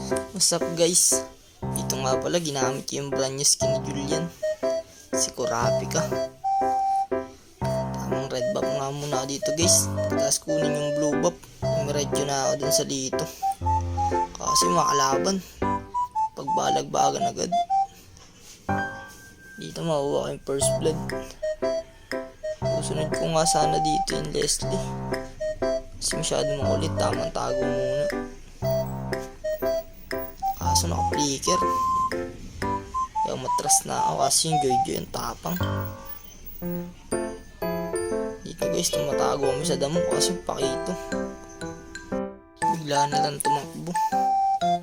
What's up guys? Ito nga pala ginamit ko yung brand new skin ni Julian, si Kurapika. Tamang red buff nga muna dito guys, tapos kunin yung blue buff. Imiredyo na ako dun sa dito kasi makalaban pagbalagbagan agad. Dito makuha ko yung first blood. Susunod ko nga sana dito yung Leslie kasi masyado makulit, tamang tago muna. Kaso naka-flicker, kaya matras na ako kasi yung Jojo yung tapang. Dito guys, tumatago kami sa damo kasi yung pakito bigla na lang tumakbo.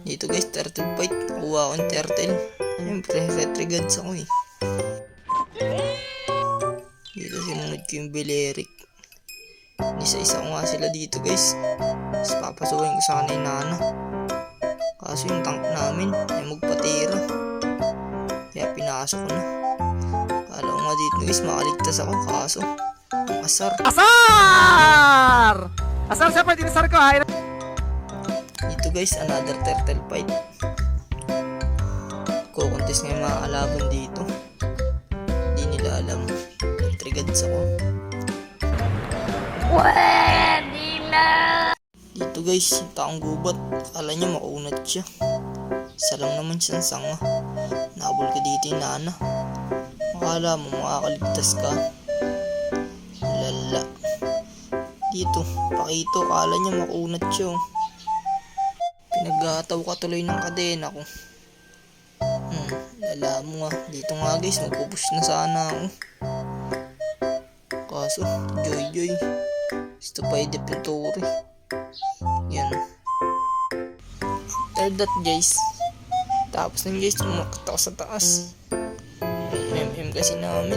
Dito guys, turtle fight, kuha ko yung turtle. Siyempre retrigads ako eh. Dito sinunod ko yung Beleric. Isa-isa ko nga sila dito guys, tapos papasukin ko sa kanay Nana. Kaso yung tank namin ay magpatira, kaya pinasok ko na. Kala ko nga dito guys makaligtas ako, kaso ang asar. Asar! Asar siya pa, dinasar ko ha. Dito guys, another turtle fight. Kukontes nga yung mga kalaban dito. Hindi nila alam, nagtrigads ako. Pwede na! Dito guys, yung taong gubat, akala niya makunat siya. Isa lang naman siyang sanga. Nabol ka dito yung Nana, akala mo makakaligtas ka. Lala. Dito, pakito, akala niya makunat siya. Pinagataw ka tuloy ng kadena ko. Lala mo nga. Dito nga guys, magpupush na sana ako. Kaso, Joy gusto pa i-depentore. Yan. After that guys, tapos nun guys, umakit ako sa taas. Yung MM kasi namin,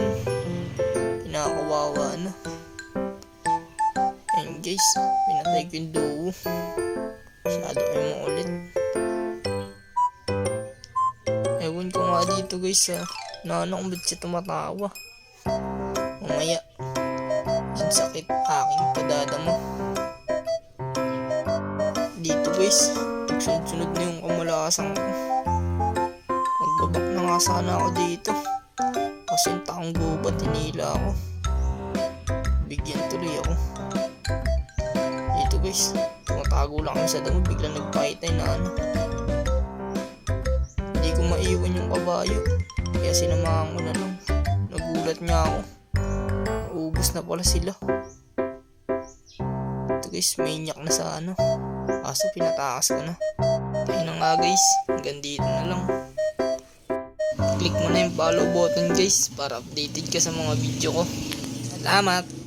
pinakawawa na. Ayun guys, pinatay ko yung duo. Masyado kayo maulit. Ewan ko nga dito guys sa Nana kung ba't siya tumatawa. Mamaya, yung sakit aking padadama. Dito guys, sunod-sunod na yung kamalasan ko. Magbabak na nga sana ako dito kasi yung taong gubat hinila ako. Bigyan tuloy ako. Dito guys, tumatago lang kami sa damo, biglang nagpahitay na ano. Hindi ko maiwan yung kabayo, kaya sinamahan ko na lang. Nagulat niya ako, naubos na pala sila. Ito guys, maniac na sa ano, kaso pinatakas ko na. Tayo na nga guys, hanggang dito na lang. Click mo na yung follow button guys para updated ka sa mga video ko. Salamat!